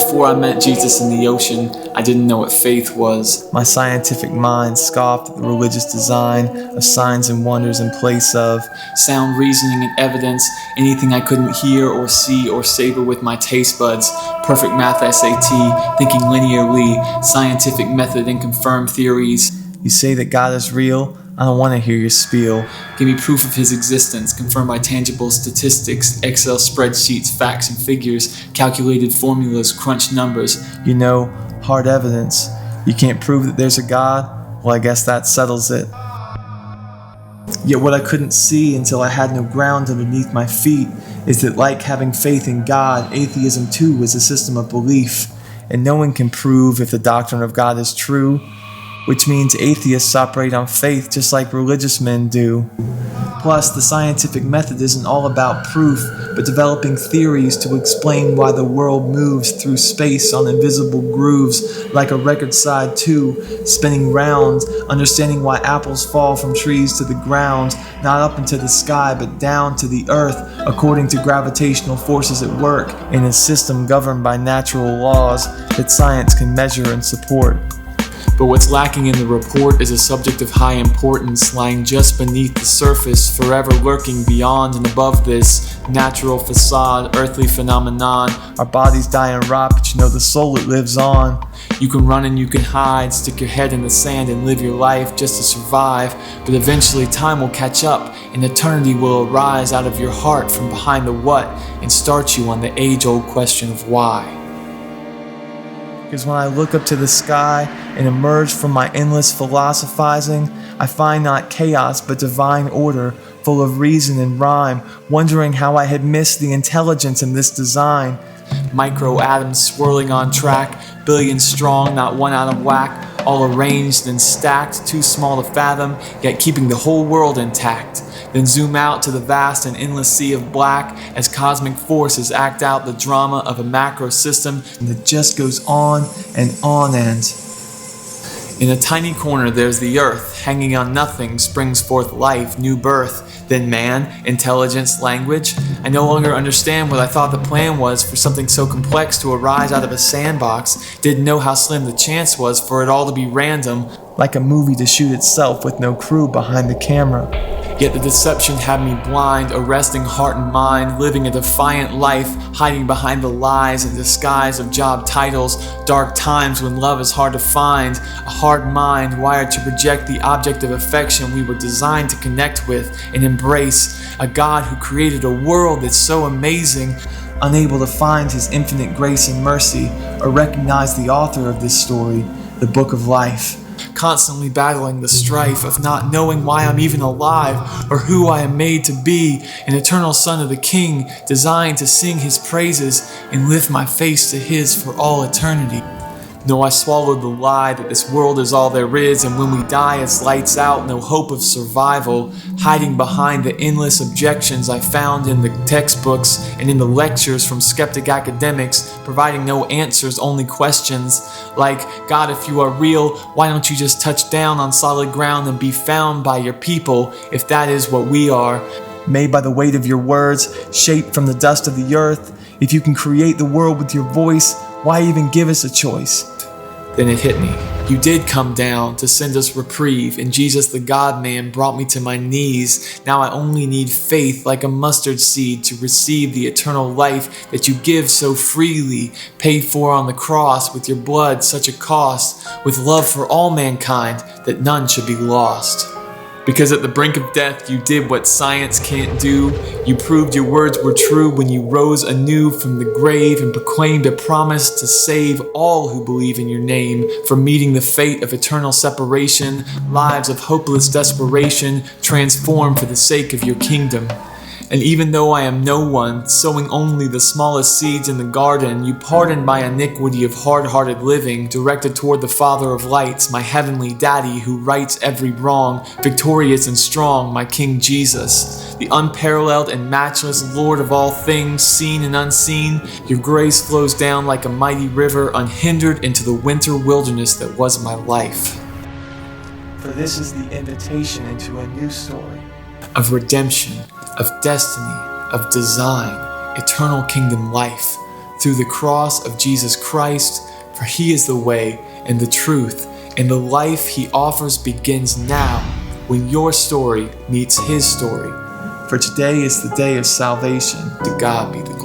Before I met Jesus in the ocean, I didn't know what faith was. My scientific mind scoffed at the religious design of signs and wonders in place of sound reasoning and evidence, anything I couldn't hear or see or savor with my taste buds, perfect math SAT, thinking linearly, scientific method and confirmed theories. You say that God is real? I don't want to hear your spiel. Give me proof of his existence, confirmed by tangible statistics, Excel spreadsheets, facts and figures, calculated formulas, crunched numbers. You know, hard evidence. You can't prove that there's a God? Well, I guess that settles it. Yet what I couldn't see until I had no ground underneath my feet is that, like having faith in God, atheism too is a system of belief, and no one can prove if the doctrine of God is true, which means atheists operate on faith just like religious men do. Plus, the scientific method isn't all about proof, but developing theories to explain why the world moves through space on invisible grooves, like a record side 2, spinning round, understanding why apples fall from trees to the ground, not up into the sky, but down to the earth, according to gravitational forces at work, in a system governed by natural laws that science can measure and support. But what's lacking in the report is a subject of high importance lying just beneath the surface, forever lurking beyond and above this natural facade, earthly phenomenon. Our bodies die and rot, but you know the soul, it lives on. You can run and you can hide, stick your head in the sand and live your life just to survive, but eventually time will catch up and eternity will arise out of your heart from behind the what and start you on the age-old question of why. Because when I look up to the sky and emerge from my endless philosophizing, I find not chaos but divine order, full of reason and rhyme, wondering how I had missed the intelligence in this design. Micro-atoms swirling on track, billions strong, not one out of whack, all arranged and stacked, too small to fathom, yet keeping the whole world intact. Then zoom out to the vast and endless sea of black as cosmic forces act out the drama of a macro system that just goes on and on and. In a tiny corner there's the earth, hanging on nothing springs forth life, new birth, then man, intelligence, language. I no longer understand what I thought the plan was for something so complex to arise out of a sandbox, didn't know how slim the chance was for it all to be random. Like a movie to shoot itself with no crew behind the camera. Yet the deception had me blind, arresting heart and mind, living a defiant life, hiding behind the lies and disguise of job titles, dark times when love is hard to find, a hard mind wired to reject the object of affection we were designed to connect with and embrace, a God who created a world that's so amazing, unable to find his infinite grace and mercy or recognize the author of this story, the book of life. Constantly battling the strife of not knowing why I'm even alive or who I am made to be, an eternal son of the King, designed to sing his praises and lift my face to his for all eternity. No, I swallowed the lie that this world is all there is, and when we die it's lights out, no hope of survival, hiding behind the endless objections I found in the textbooks and in the lectures from skeptic academics, providing no answers, only questions, like, God, if you are real, why don't you just touch down on solid ground and be found by your people, if that is what we are? Made by the weight of your words, shaped from the dust of the earth, if you can create the world with your voice, why even give us a choice? Then it hit me. You did come down to send us reprieve, and Jesus the God-man brought me to my knees. Now I only need faith like a mustard seed to receive the eternal life that you give so freely, paid for on the cross with your blood such a cost, with love for all mankind that none should be lost. Because at the brink of death you did what science can't do. You proved your words were true when you rose anew from the grave and proclaimed a promise to save all who believe in your name from meeting the fate of eternal separation, lives of hopeless desperation, transformed for the sake of your kingdom. And even though I am no one, sowing only the smallest seeds in the garden, you pardoned my iniquity of hard-hearted living, directed toward the Father of lights, my heavenly Daddy who rights every wrong, victorious and strong, my King Jesus, the unparalleled and matchless Lord of all things, seen and unseen. Your grace flows down like a mighty river, unhindered into the winter wilderness that was my life. For this is the invitation into a new story. Of redemption, of destiny, of design, eternal kingdom life, through the cross of Jesus Christ, for He is the way and the truth, and the life He offers begins now when your story meets His story. For today is the day of salvation. To God be the glory.